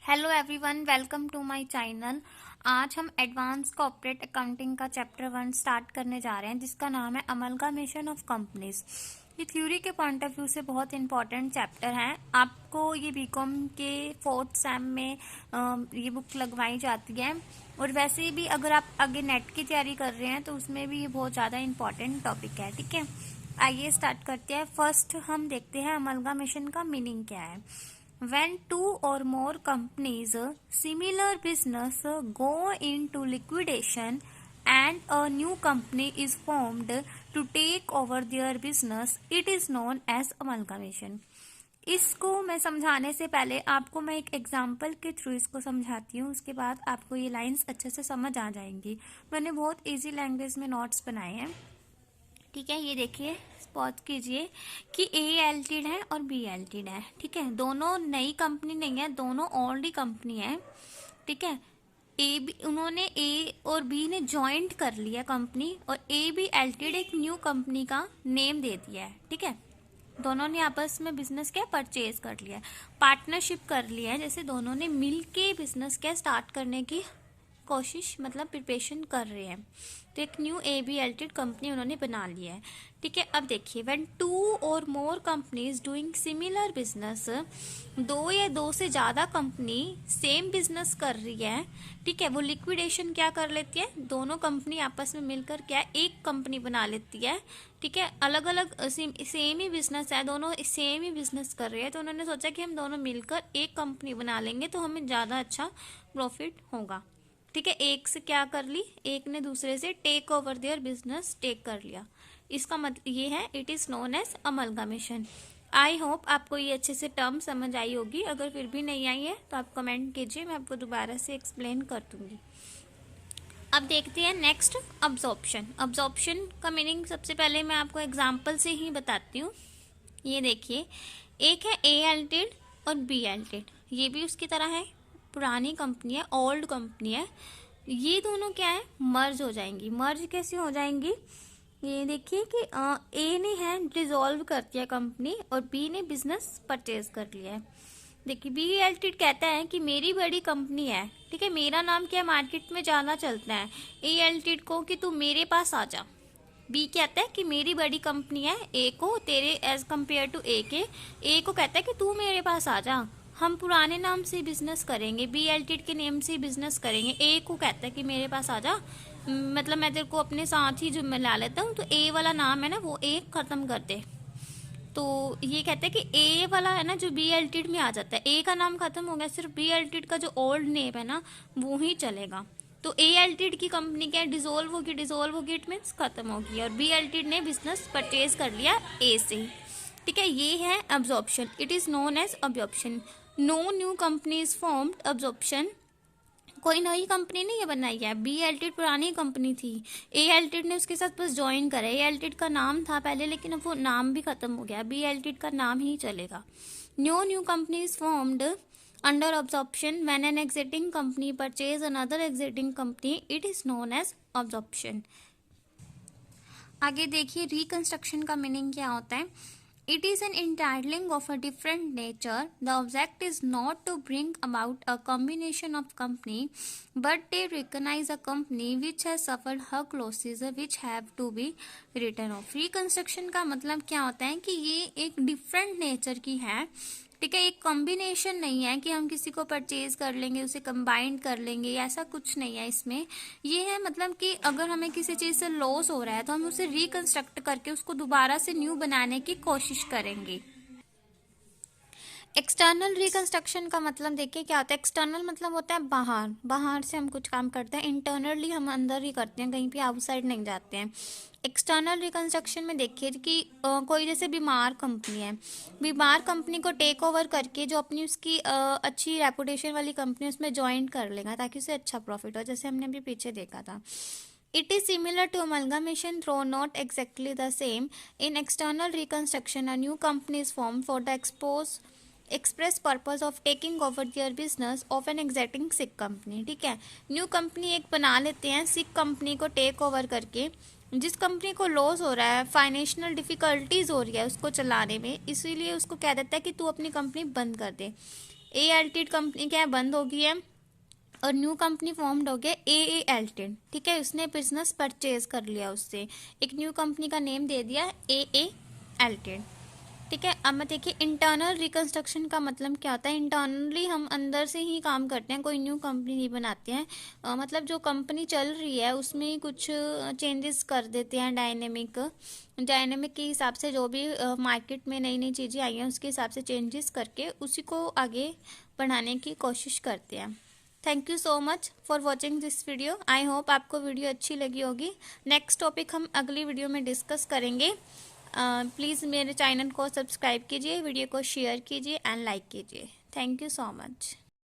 Hello everyone, welcome to my channel. आज हम advance corporate accounting का चैप्टर 1 स्टार्ट करने जा रहे हैं, जिसका नाम है अमलगामेशन ऑफ कंपनीज। ये थ्योरी के पॉइंट ऑफ व्यू से बहुत इंपॉर्टेंट चैप्टर है। आपको ये बीकॉम के 4th सेम में ये बुक लगवाई जाती है, और वैसे भी अगर आप आगे नेट की तैयारी कर रहे हैं तो उसमें भी ये बहुत ज़्यादा इंपॉर्टेंट टॉपिक है। ठीक है, आइए स्टार्ट करते हैं। फर्स्ट हम देखते हैं अमलगामेशन का मीनिंग क्या है। When two or more companies similar business go into liquidation and a new company is formed to take over their business, it is known as amalgamation. इसको मैं समझाने से पहले आपको मैं एक एग्जाम्पल के थ्रू इसको समझाती हूँ, उसके बाद आपको ये लाइंस अच्छे से समझ आ जाएंगी। मैंने बहुत इजी लैंग्वेज में नोट्स बनाए हैं। ठीक है, ये देखिए, पॉज कीजिए कि ए एलटीड है और बी एलटीड है। ठीक है, दोनों नई कंपनी नहीं है, दोनों ओल्ड कंपनी है। ठीक है, ए बी उन्होंने ए और बी ने ज्वाइंट कर लिया कंपनी, और ए बी एलटीड एक न्यू कंपनी का नेम दे दिया है। ठीक है, दोनों ने आपस में बिजनेस क्या परचेज कर लिया है, पार्टनरशिप कर लिया है, जैसे दोनों ने मिल के बिजनेस क्या स्टार्ट करने की कोशिश मतलब प्रिपरेशन कर रहे हैं। तो एक न्यू ए बी एलटीड कंपनी उन्होंने बना लिया है। ठीक है, अब देखिए, व्हेन टू और मोर कंपनीज डूइंग सिमिलर बिजनेस, दो या दो से ज्यादा कंपनी सेम बिजनेस कर रही है। ठीक है, वो लिक्विडेशन क्या कर लेती है, दोनों कंपनी आपस में मिलकर क्या एक कंपनी बना लेती है। ठीक है, अलग अलग सेम ही बिजनेस है, दोनों सेम ही बिजनेस कर रहे हैं, तो उन्होंने सोचा कि हम दोनों मिलकर एक कंपनी बना लेंगे तो हमें ज्यादा अच्छा प्रॉफिट होगा। ठीक है, एक से क्या कर ली, एक ने दूसरे से take over their business take कर लिया। इसका मतलब ये है, it is known as amalgamation. I hope आपको ये अच्छे से टर्म समझ आई होगी। अगर फिर भी नहीं आई है तो आप कमेंट कीजिए, मैं आपको दोबारा से एक्सप्लेन कर दूंगी। अब देखते हैं नेक्स्ट, अब्जॉर्प्शन। अब्जॉर्प्शन का मीनिंग सबसे पहले मैं आपको एग्जाम्पल से ही बताती हूँ। ये देखिए, एक है ए एलटीड और बी एलटीड, ये भी उसकी तरह है, पुरानी कंपनी है, ओल्ड कंपनी है। ये दोनों क्या है, मर्ज हो जाएंगी। मर्ज कैसे हो जाएंगी, ये देखिए कि ए ने है डिसॉल्व कर दिया कंपनी, और बी ने बिजनेस परचेज कर लिया है। देखिए, बी एलटीड कहता है कि मेरी बड़ी कंपनी है, ठीक है, मेरा नाम क्या मार्केट में ज्यादा चलता है, ए एलटीड को कि तू मेरे पास आ जा। बी कहता है कि मेरी बड़ी कंपनी है, ए को तेरे एज कम्पेयर टू ए के, ए को कहता है कि तू मेरे पास आ जा, हम पुराने नाम से बिजनेस करेंगे, बी एलटीड के नेम से बिजनेस करेंगे। ए को कहता है कि मेरे पास आ जा, मतलब मैं तेरे को अपने साथ ही जो मिला लेता हूँ, तो ए वाला नाम है ना वो ए खत्म कर दे। तो ये कहता है कि ए वाला है ना जो बी एलटीड में आ जाता है, ए का नाम खत्म हो गया, सिर्फ बी एलटीड का जो ओल्ड नेम है ना वो ही चलेगा। तो ए एलटीड की कंपनी क्या डिसॉल्व होगी, इट मीन्स खत्म होगी, और बी एलटीड ने बिजनेस परचेज कर लिया ए से। ठीक है, ये है absorption, it is known as absorption. No new company is formed, absorption कोई नई कंपनी नहीं है बनाई है। बी एलटीड पुरानी कंपनी थी, ए एलटीड ने उसके साथ बस ज्वाइन करा। ए एलटीड का नाम था पहले, लेकिन अब वो नाम भी खत्म हो गया, बी एलटीड का नाम ही चलेगा। New company is formed under absorption when an existing company purchase another existing company, it is known as absorption. आगे देखिए, रिकंस्ट्रक्शन का मीनिंग क्या होता है। It is an intertangling of a different nature. The object is not to bring about a combination of company, but they recognize a company which has suffered her losses, which have to be written off. Reconstruction का मतलब क्या होता है कि ये एक different nature की है। ठीक है, एक कॉम्बिनेशन नहीं है कि हम किसी को परचेज कर लेंगे, उसे कंबाइंड कर लेंगे, ऐसा कुछ नहीं है इसमें। ये है मतलब कि अगर हमें किसी चीज से लॉस हो रहा है तो हम उसे रिकंस्ट्रक्ट करके उसको दोबारा से न्यू बनाने की कोशिश करेंगे। एक्सटर्नल रिकंस्ट्रक्शन का मतलब देखिए क्या होता है। एक्सटर्नल मतलब होता है बाहर, बाहर से हम कुछ काम करते हैं, इंटरनली हम अंदर ही करते हैं, कहीं भी आउटसाइड नहीं जाते हैं। एक्सटर्नल रिकंस्ट्रक्शन में देखिए कि कोई जैसे बीमार कंपनी है, बीमार कंपनी को टेक ओवर करके जो अपनी उसकी अच्छी रेपुटेशन वाली कंपनी उसमें ज्वाइन कर लेगा ताकि उसे अच्छा प्रॉफिट हो, जैसे हमने अभी पीछे देखा था। It is similar to amalgamation, though not exactly the same. In external reconstruction, a new company is formed for the express purpose of taking over their business of an existing sick company. ठीक है, new company एक बना लेते हैं सिक company को take over करके। जिस company को लॉस हो रहा है, फाइनेंशियल डिफिकल्टीज हो रही है उसको चलाने में, इसीलिए उसको कह देता है कि तू अपनी कंपनी बंद कर दे। ALTD कंपनी क्या है, बंद हो गई है और न्यू कंपनी फॉर्म्ड हो गया AALTD। ठीक है, उसने बिजनेस परचेज कर लिया, उससे एक न्यू कंपनी का नेम दे दिया AALTD। ठीक है, अब मैं देखिए इंटरनल रिकंस्ट्रक्शन का मतलब क्या होता है। इंटरनली हम अंदर से ही काम करते हैं, कोई न्यू कंपनी नहीं बनाते हैं। मतलब जो कंपनी चल रही है उसमें ही कुछ चेंजेस कर देते हैं, डायनेमिक के हिसाब से, जो भी मार्केट में नई नई चीज़ें आई हैं उसके हिसाब से चेंजेस करके उसी को आगे बढ़ाने की कोशिश करते हैं। Thank you so much for watching this video. I hope आपको वीडियो अच्छी लगी होगी। नेक्स्ट टॉपिक हम अगली वीडियो में डिस्कस करेंगे। प्लीज़ मेरे चैनल को सब्सक्राइब कीजिए, वीडियो को शेयर कीजिए एंड लाइक कीजिए। Thank you so much.